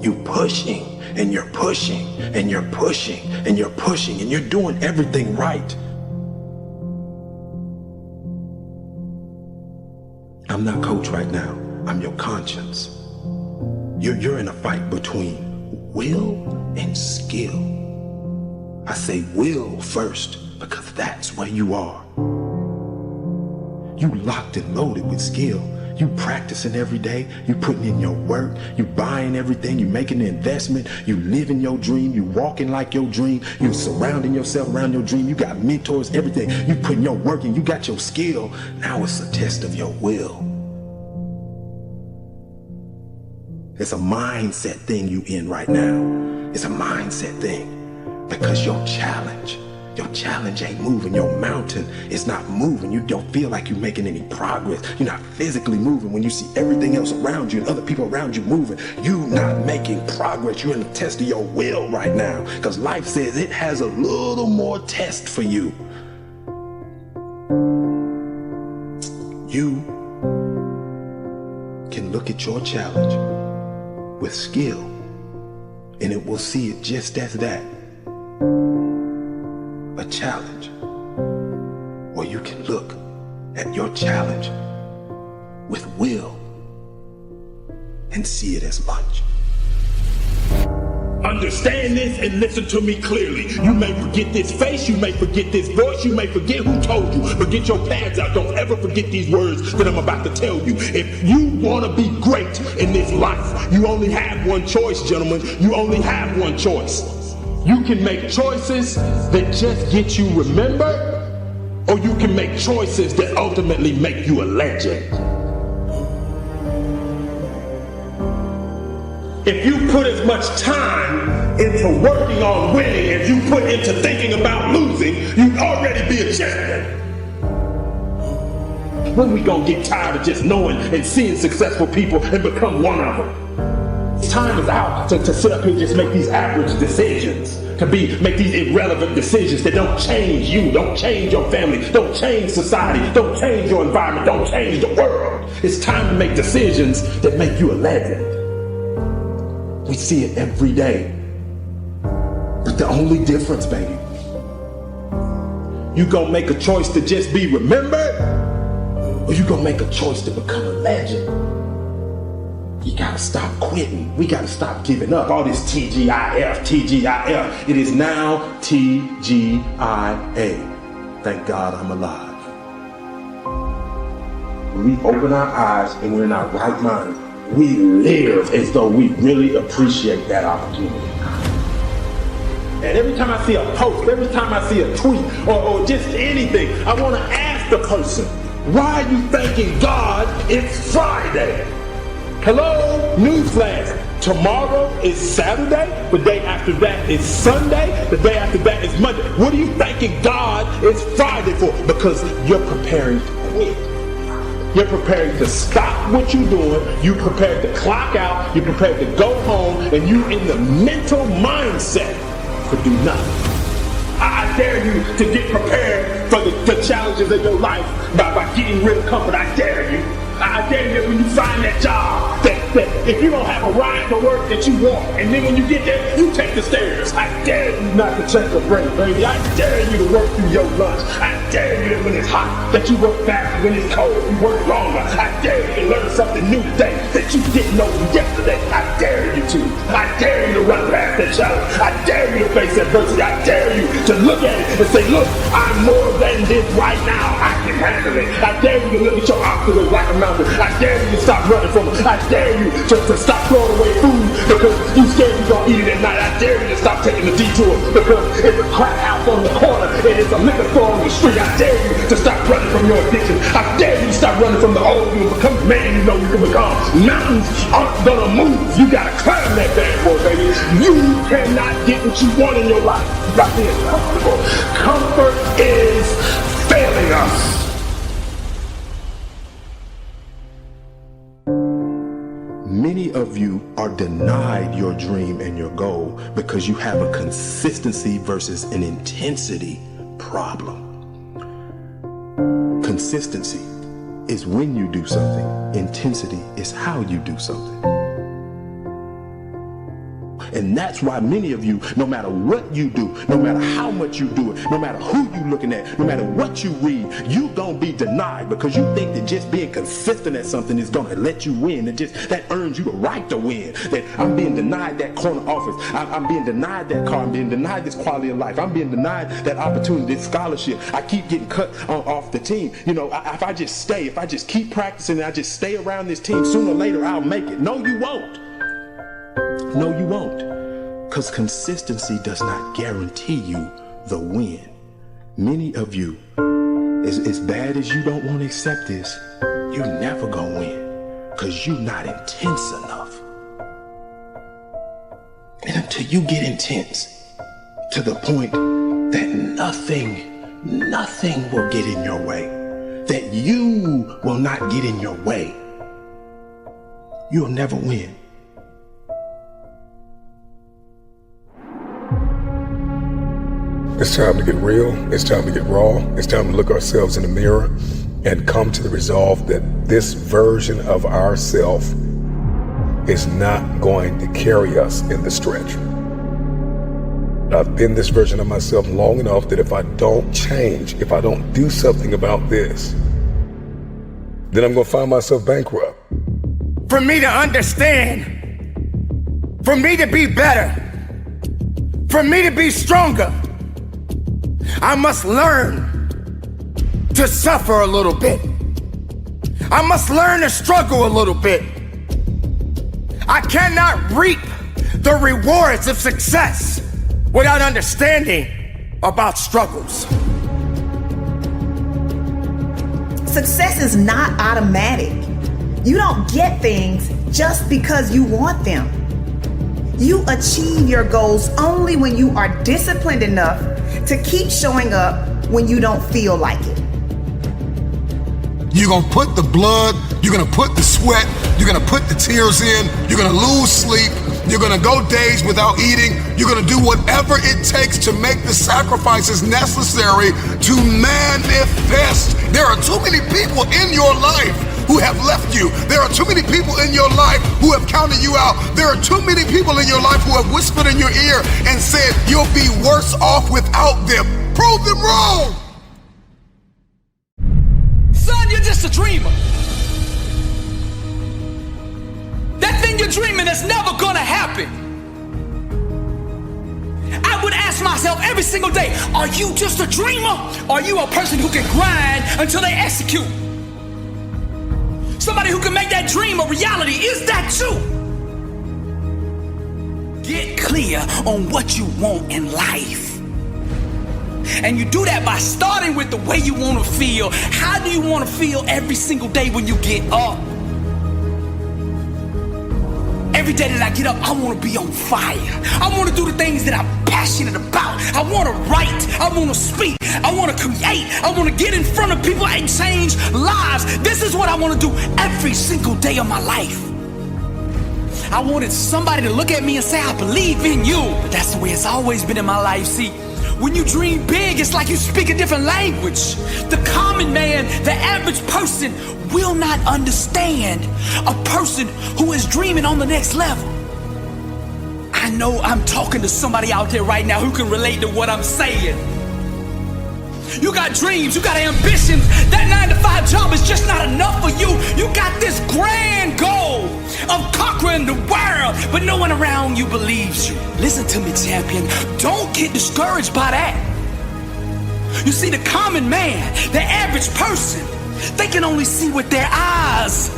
You pushing and you're pushing and you're pushing and you're pushing and you're doing everything right. I'm not coach right now. I'm your conscience. You're in a fight between will and skill. I say will first because that's where you are. You locked and loaded with skill. You practicing every day. You putting in your work. You buying everything. You making the investment. You living your dream. You walking like your dream. You surrounding yourself around your dream. You got mentors, everything. You putting your work in. You got your skill. Now it's a test of your will. It's a mindset thing you in right now. It's a mindset thing. Because your challenge ain't moving. Your mountain is not moving. You don't feel like you're making any progress. You're not physically moving. When you see everything else around you and other people around you moving, you're not making progress. You're in the test of your will right now. Because life says it has a little more test for you. You can look at your challenge with skill, and it will see it just as that. A challenge. Or you can look at your challenge with will and see it as much. Understand this and listen to me clearly. You may forget this face, you may forget this voice, you may forget who told you, but get your pads out. Don't ever forget these words that I'm about to tell you. If you want to be great in this life, you only have one choice, gentlemen. You only have one choice. You can make choices that just get you remembered, or you can make choices that ultimately make you a legend. If you put as much time into working on winning as you put into thinking about losing, you'd already be a champion. When we gonna get tired of just knowing and seeing successful people and become one of them? Time is out to sit up here and just make these average decisions, make these irrelevant decisions that don't change you, don't change your family, don't change society, don't change your environment, don't change the world. It's time to make decisions that make you a legend. We see it every day. But the only difference, baby, you gonna make a choice to just be remembered, or you gonna make a choice to become a legend. You gotta stop quitting. We gotta stop giving up. All this TGIF, TGIF. It is now TGIA. Thank God I'm alive. When we open our eyes and we're in our right mind, we live as though we really appreciate that opportunity. And every time I see a post, every time I see a tweet, or just anything, I wanna ask the person, why are you thanking God it's Friday? Hello, newsflash. Tomorrow is Saturday. The day after that is Sunday. The day after that is Monday. What are you thanking God it's Friday for? Because you're preparing to quit. You're preparing to stop what you're doing. You're prepared to clock out. You're prepared to go home. And you're in the mental mindset to do nothing. I dare you to get prepared for the challenges of your life by getting rid of comfort. I dare you. I dare you that when you find that job, that if you don't have a ride to work that you want, and then when you get there, you take the stairs. I dare you not to check the break, baby. I dare you to work through your lunch. I dare you that when it's hot, that you work faster. When it's cold, you work longer. I dare you to learn something new today that you didn't know yesterday. I dare you to. I dare you to run past that challenge. I dare you to face adversity. I dare you to look at it and say, look, I'm more than this right now. I can handle it. I dare you to look at your obstacles like a mountain. I dare you to stop running from it. I dare you to stop throwing away food because you scared you're going to eat it at night. I dare you to stop taking the detour because it's a crack house on the corner and it's a liquor store on the street. I dare you to stop running from your addiction. I dare you to stop running from the old you and become the man you know you can become. Mountains aren't going to move. You got to climb that bad boy, baby. You cannot get what you want in your life by being comfortable. Comfort is failing us. Many of you are denied your dream and your goal because you have a consistency versus an intensity problem. Consistency is when you do something. Intensity is how you do something. And that's why many of you, no matter what you do, no matter how much you do it, no matter who you looking at, no matter what you read, you gonna be denied because you think that just being consistent at something is gonna let you win. And just that earns you the right to win. That I'm being denied that corner office. I'm being denied that car. I'm being denied this quality of life. I'm being denied that opportunity, this scholarship. I keep getting cut off the team. You know, if I just stay, if I just keep practicing and I just stay around this team, sooner or later I'll make it. No, you won't. No, you won't. Because consistency does not guarantee you the win. Many of you, as bad as you don't want to accept this, you never gonna win because you're not intense enough. And until you get intense to the point that nothing will get in your way, that you will not get in your way, you'll never win. It's time to get real. It's time to get raw. It's time to look ourselves in the mirror and come to the resolve that this version of ourself is not going to carry us in the stretch. I've been this version of myself long enough that if I don't change, if I don't do something about this, then I'm going to find myself bankrupt. For me to understand, for me to be better, for me to be stronger, I must learn to suffer a little bit. I must learn to struggle a little bit. I cannot reap the rewards of success without understanding about struggles. Success is not automatic. You don't get things just because you want them. You achieve your goals only when you are disciplined enough to keep showing up when you don't feel like it. You're gonna put the blood, you're gonna put the sweat, you're gonna put the tears in, you're gonna lose sleep, you're gonna go days without eating, you're gonna do whatever it takes to make the sacrifices necessary to manifest. There are too many people in your life who have left you. There are too many people in your life who have counted you out. There are too many people in your life who have whispered in your ear and said, you'll be worse off without them. Prove them wrong. Son, you're just a dreamer. That thing you're dreaming is never gonna happen. I would ask myself every single day, are you just a dreamer? Or are you a person who can grind until they execute? Somebody who can make that dream a reality. Is that you? Get clear on what you want in life. And you do that by starting with the way you want to feel. How do you want to feel every single day when you get up? Every day that I get up, I want to be on fire. I want to do the things that I'm passionate about. I want to write. I want to speak. I want to create. I want to get in front of people and change lives. This is what I want to do every single day of my life. I wanted somebody to look at me and say, I believe in you. But that's the way it's always been in my life. See, when you dream big, it's like you speak a different language. The common man, the average person, will not understand a person who is dreaming on the next level. I know I'm talking to somebody out there right now who can relate to what I'm saying. You got dreams, you got ambitions. That 9-to-5 job is just not enough for you. You got this grand goal of conquering the world, but no one around you believes you. Listen to me, champion. Don't get discouraged by that. You see, the common man, the average person, they can only see with their eyes.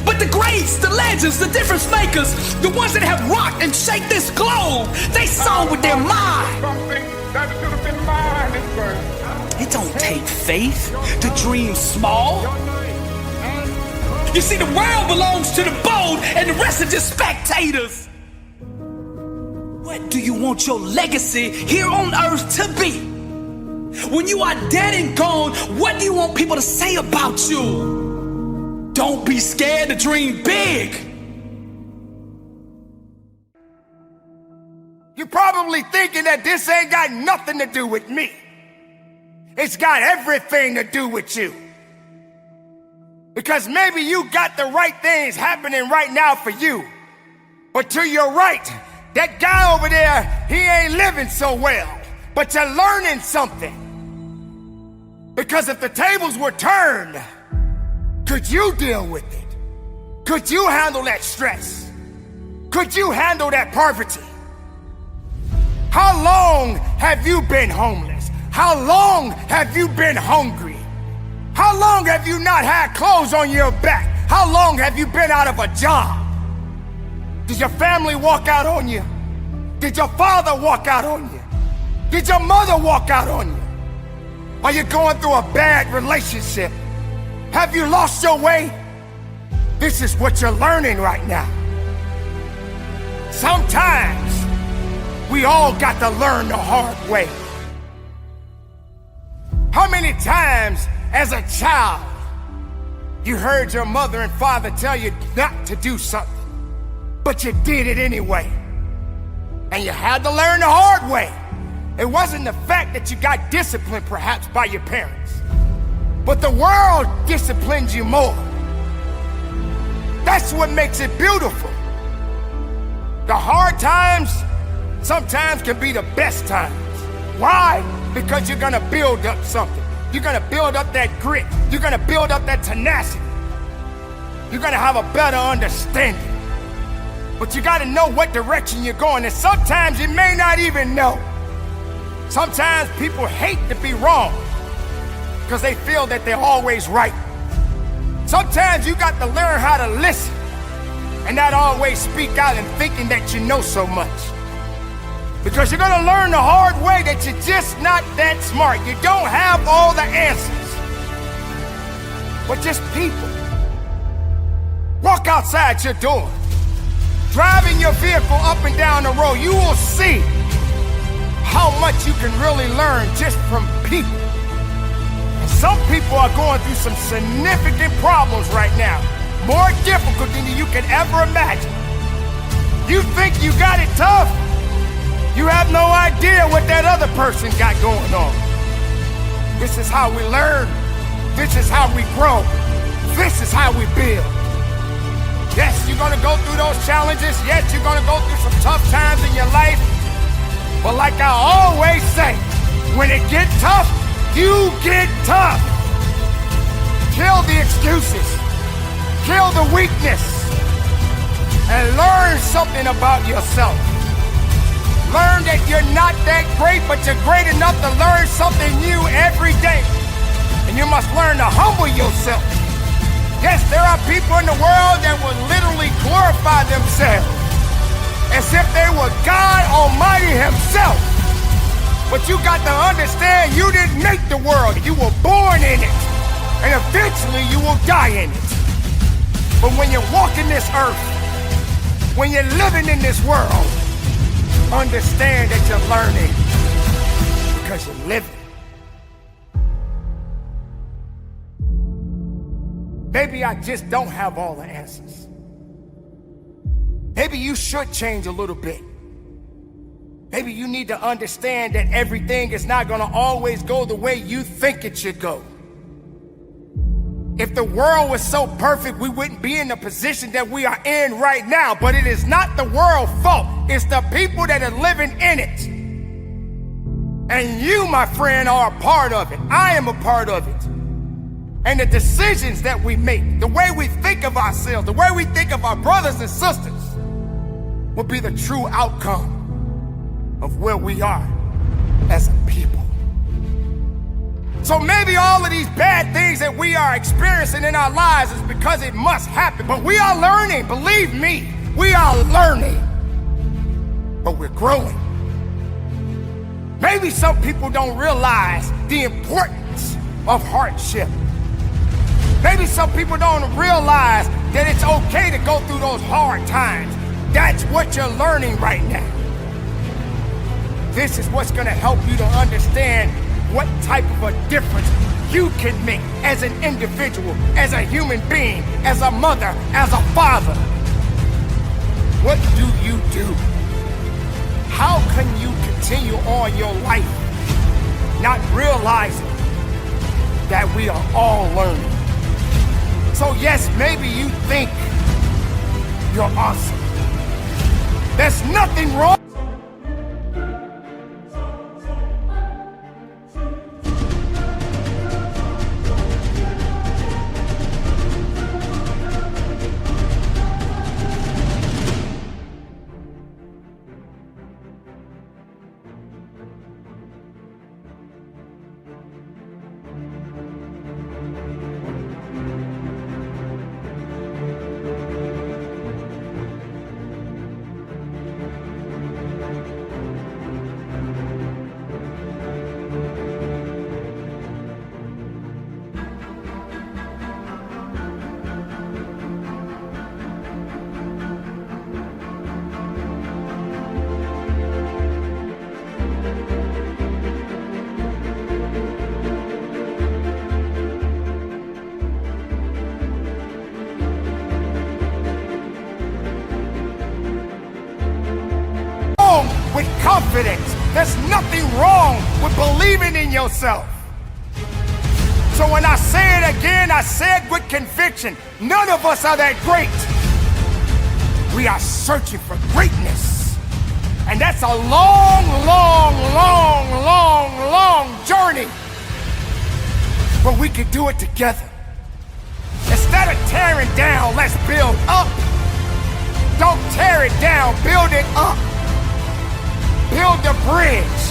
But the greats, the legends, the difference makers, the ones that have rocked and shake this globe, they saw with their mind. Something that should have been mine at first. It don't take faith to dream small. You see, the world belongs to the bold and the rest are just spectators. What do you want your legacy here on earth to be? When you are dead and gone, what do you want people to say about you? Don't be scared to dream big. You're probably thinking that this ain't got nothing to do with me. It's got everything to do with you. Because maybe you got the right things happening right now for you. But to your right, That guy over there, he ain't living so well, but you're learning something. Because if the tables were turned, could you deal with it? Could you handle that stress? Could you handle that poverty? How long have you been homeless? How long have you been hungry? How long have you not had clothes on your back? How long have you been out of a job? Did your family walk out on you? Did your father walk out on you? Did your mother walk out on you? Are you going through a bad relationship? Have you lost your way? This is what you're learning right now. Sometimes we all got to learn the hard way. How many times as a child you heard your mother and father tell you not to do something, but you did it anyway? And you had to learn the hard way. It wasn't the fact that you got disciplined perhaps by your parents, but the world disciplines you more. That's what makes it beautiful. The hard times sometimes can be the best times. Why? Because you're gonna build up something. You're gonna build up that grit. You're gonna build up that tenacity. You're gonna have a better understanding. But you gotta know what direction you're going, and sometimes you may not even know. Sometimes people hate to be wrong because they feel that they're always right. Sometimes you got to learn how to listen and not always speak out and thinking that you know so much. Because you're gonna learn the hard way that you're just not that smart. You don't have all the answers, but just people. Walk outside your door. Driving your vehicle up and down the road, you will see how much you can really learn just from people. And some people are going through some significant problems right now, more difficult than you can ever imagine. You think you got it tough? You have no idea what that other person got going on. This is how we learn. This is how we grow. This is how we build. Yes, you're gonna go through those challenges. Yes, you're gonna go through some tough times in your life. But like I always say, when it gets tough, you get tough. Kill the excuses. Kill the weakness. And learn something about yourself. Learn that you're not that great, but you're great enough to learn something new every day. And you must learn to humble yourself. Yes, there are people in the world that will literally glorify themselves as if they were God Almighty Himself. But you got to understand, you didn't make the world. You were born in it. And eventually you will die in it. But when you're walking this earth, when you're living in this world, understand that you're learning because you're living. Maybe I just don't have all the answers. Maybe you should change a little bit. Maybe you need to understand that everything is not going to always go the way you think it should go. If the world was so perfect, we wouldn't be in the position that we are in right now. But it is not the world's fault. It's the people that are living in it. And you, my friend, are a part of it. I am a part of it. And the decisions that we make, the way we think of ourselves, the way we think of our brothers and sisters, will be the true outcome of where we are as a people. So maybe all of these bad things that we are experiencing in our lives is because it must happen. But we are learning, believe me, we are learning. But we're growing. Maybe some people don't realize the importance of hardship. Maybe some people don't realize that it's okay to go through those hard times. That's what you're learning right now. This is what's gonna help you to understand what type of a difference you can make as an individual, as a human being, as a mother, as a father. What do you do? How can you continue on your life not realizing that we are all learning? So yes, maybe you think you're awesome. There's nothing wrong. With confidence. There's nothing wrong with believing in yourself. So when I say it again, I say it with conviction. None of us are that great. We are searching for greatness. And that's a long, long, long, long, long journey. But we can do it together. Instead of tearing down, let's build up. Don't tear it down, build it up. Build the bridge.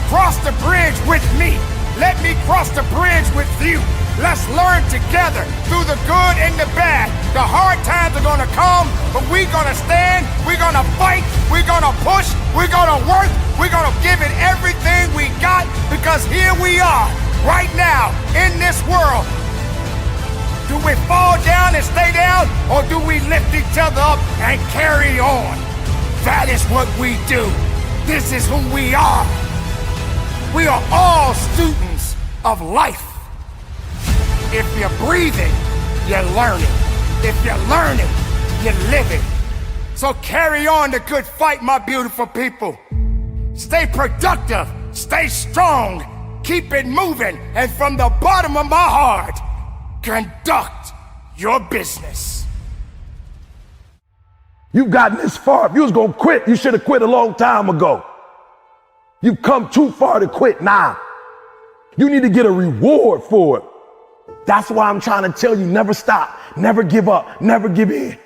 Cross the bridge with me. Let me cross the bridge with you. Let's learn together through the good and the bad. The hard times are gonna come, but we're gonna stand, we're gonna fight, we're gonna push, we're gonna work, we're gonna give it everything we got, because here we are, right now, in this world. Do we fall down and stay down, or do we lift each other up and carry on? That is what we do. This is who we are. We are all students of life. If you're breathing, you're learning. If you're learning, you're living. So carry on the good fight, my beautiful people. Stay productive, stay strong, keep it moving, and from the bottom of my heart, conduct your business. You've gotten this far. If you was gonna quit, you should have quit a long time ago. You've come too far to quit now. You need to get a reward for it. That's why I'm trying to tell you, never stop, never give up, never give in.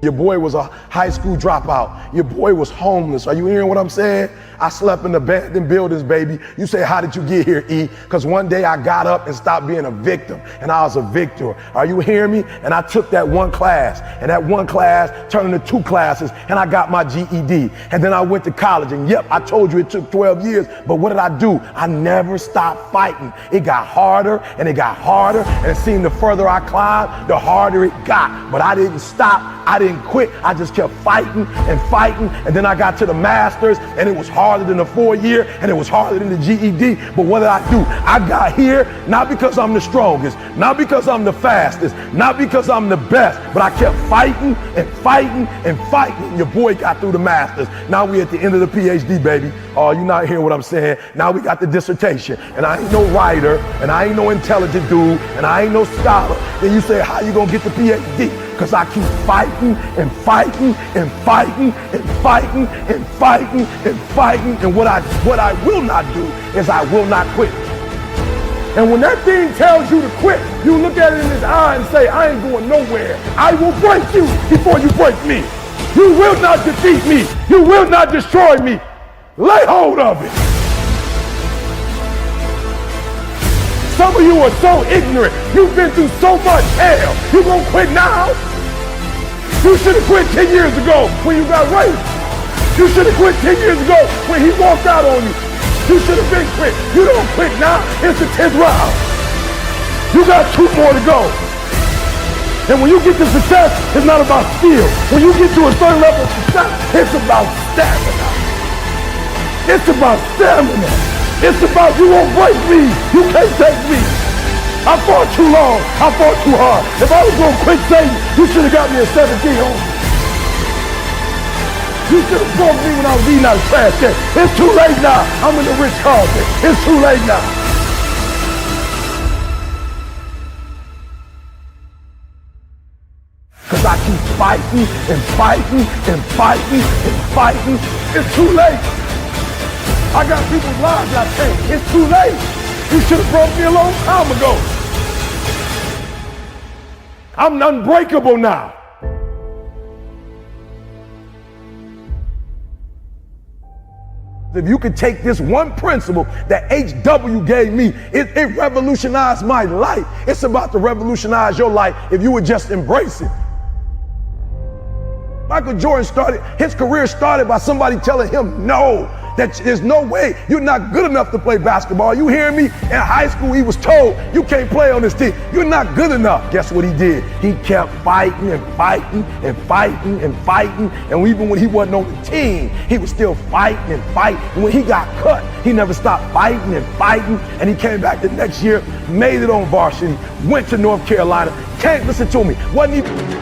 Your boy was a high school dropout. Your boy was homeless. Are you hearing what I'm saying? I slept in abandoned buildings, baby. You say, how did you get here, E? Because one day I got up and stopped being a victim, and I was a victor. Are you hearing me? And I took that one class, and that one class turned into 2 classes, and I got my GED. And then I went to college, and yep, I told you it took 12 years, but what did I do? I never stopped fighting. It got harder, and it got harder, and it seemed the further I climbed, the harder it got. But I didn't stop. I didn't quit. I just kept fighting, and then I got to the master's, and it was harder than the 4-year, and it was harder than the GED. But what did I do? I got here not because I'm the strongest, not because I'm the fastest, not because I'm the best, but I kept fighting and fighting and fighting. And your boy got through the master's. Now we at the end of the PhD, baby. Oh, you not hearing what I'm saying? Now we got the dissertation, and I ain't no writer, and I ain't no intelligent dude, and I ain't no scholar. Then you say, how you gonna get the PhD? Because I keep fighting and fighting and fighting and fighting and fighting and fighting. And what I will not do is I will not quit. And when that thing tells you to quit, you look at it in his eye and say, I ain't going nowhere. I will break you before you break me. You will not defeat me. You will not destroy me. Lay hold of it. Some of you are so ignorant. You've been through so much hell. You gonna quit now? You should have quit 10 years ago when you got raped. You should have quit 10 years ago when he walked out on you. You should have been quit. You don't quit now. It's the 10th round. You got 2 more to go. And when you get to success, it's not about skill. When you get to a certain level of success, it's about stamina. It's about stamina. It's about you won't break me. You can't take me. I fought too long. I fought too hard. If I was going to quit Satan, you should have got me a 17 home. You should have fought me when I was eating out of trash can. It's too late now. I'm in the Rich Carlton. It's too late now. I keep fighting and fighting and fighting and fighting, it's too late. I got people's lives I change. It's too late. You should have broke me a long time ago. I'm unbreakable now. If you could take this one principle that HW gave me, it revolutionized my life. It's about to revolutionize your life if you would just embrace it. Michael Jordan his career started by somebody telling him no, that there's no way, you're not good enough to play basketball. You hearing me? In high school, he was told, you can't play on this team. You're not good enough. Guess what he did? He kept fighting and fighting and fighting and fighting. And even when he wasn't on the team, he was still fighting and fighting. And when he got cut, he never stopped fighting and fighting. And he came back the next year, made it on varsity, went to North Carolina. Can't listen to me. Wasn't even...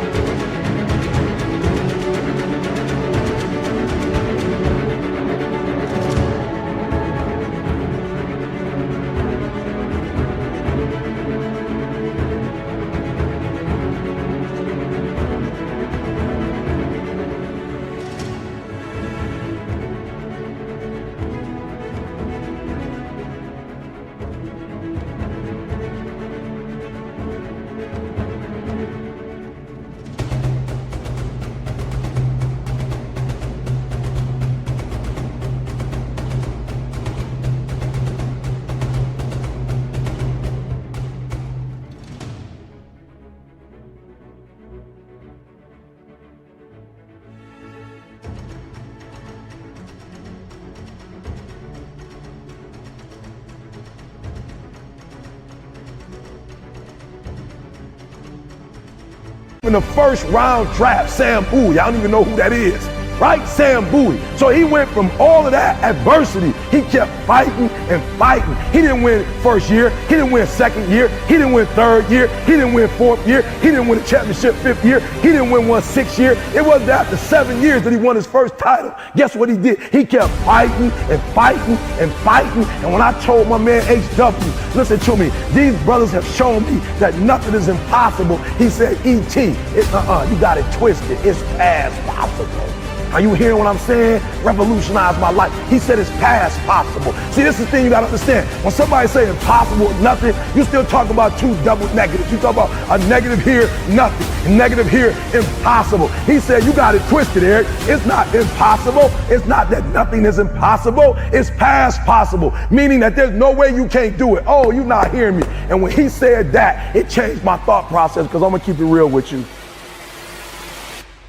In the first round draft, Sam Bowie, I don't even know who that is, right? Sam Bowie. So he went from all of that adversity. He kept fighting and fighting. He didn't win first year. He didn't win second year. He didn't win third year. He didn't win fourth year. He didn't win a championship fifth year. He didn't win one sixth year. It wasn't after 7 years that he won his first title. Guess what he did? He kept fighting and fighting and fighting. And when I told my man HW, listen to me, these brothers have shown me that nothing is impossible. He said, E.T., you got it twisted. It's past possible. Are you hearing what I'm saying? Revolutionized my life. He said it's past possible. See, this is the thing you gotta understand. When somebody say impossible or nothing, you still talk about two double negatives. You talk about a negative here, nothing. A negative here, impossible. He said, you got it twisted, Eric. It's not impossible. It's not that nothing is impossible. It's past possible, meaning that there's no way you can't do it. Oh, you're not hearing me. And when he said that, it changed my thought process, because I'm gonna keep it real with you.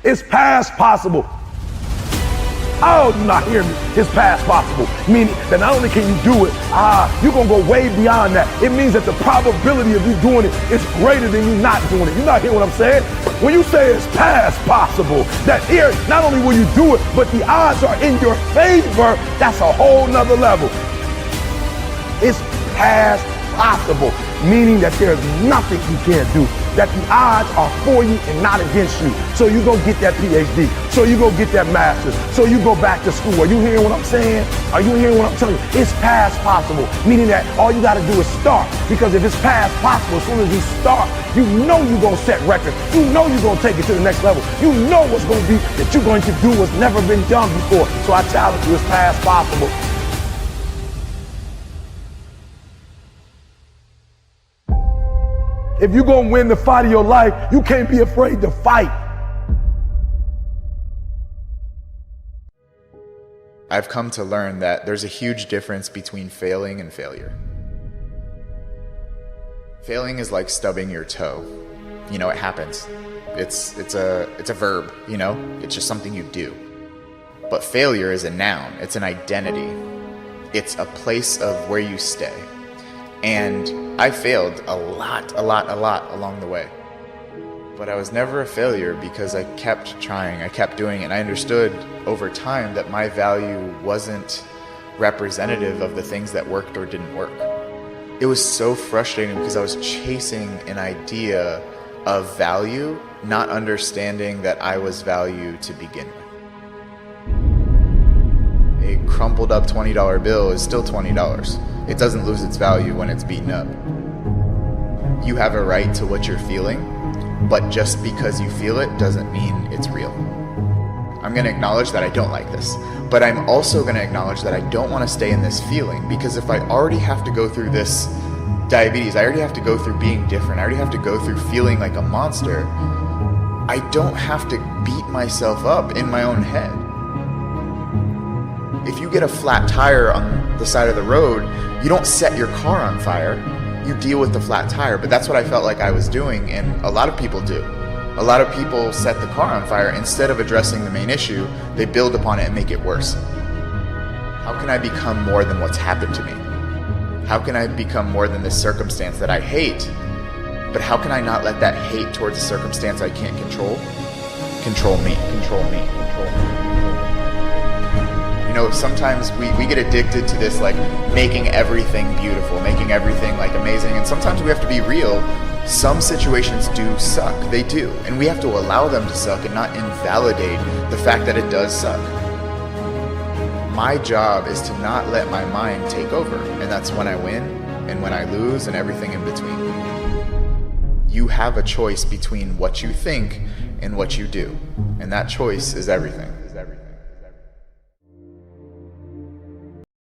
It's past possible. Oh, you're not hearing me. It's past possible. Meaning that not only can you do it, you're going to go way beyond that. It means that the probability of you doing it is greater than you not doing it. You're not hearing what I'm saying? When you say it's past possible, that here, not only will you do it, but the odds are in your favor, that's a whole nother level. It's past possible, meaning that there's nothing you can't do, that the odds are for you and not against you. So you go get that PhD, so you go get that master's, so you go back to school. Are you hearing what I'm saying? Are you hearing what I'm telling you? It's past possible, meaning that all you gotta do is start, because if it's past possible, as soon as you start, you know you're gonna set records, you know you're gonna take it to the next level, you know what's gonna be that you're going to do what's never been done before. So I challenge you, it's past possible. If you're gonna win the fight of your life, you can't be afraid to fight. I've come to learn that there's a huge difference between failing and failure. Failing is like stubbing your toe. You know, it happens. It's a verb, you know? It's just something you do. But failure is a noun. It's an identity. It's a place of where you stay. And I failed a lot along the way. But I was never a failure because I kept trying, I kept doing it. And I understood over time that my value wasn't representative of the things that worked or didn't work. It was so frustrating because I was chasing an idea of value, not understanding that I was value to begin with. A crumpled up $20 bill is still $20. It doesn't lose its value when it's beaten up. You have a right to what you're feeling, but just because you feel it doesn't mean it's real. I'm going to acknowledge that I don't like this, but I'm also going to acknowledge that I don't want to stay in this feeling, because if I already have to go through this diabetes, I already have to go through being different, I already have to go through feeling like a monster, I don't have to beat myself up in my own head. If you get a flat tire on the side of the road, you don't set your car on fire, you deal with the flat tire. But that's what I felt like I was doing, and a lot of people do. A lot of people set the car on fire. Instead of addressing the main issue, they build upon it and make it worse. How can I become more than what's happened to me? How can I become more than this circumstance that I hate? But how can I not let that hate towards a circumstance I can't control me? You know, sometimes we get addicted to this, like, making everything beautiful, making everything, like, amazing, and sometimes we have to be real. Some situations do suck, they do, and we have to allow them to suck and not invalidate the fact that it does suck. My job is to not let my mind take over, and that's when I win and when I lose and everything in between. You have a choice between what you think and what you do, and that choice is everything.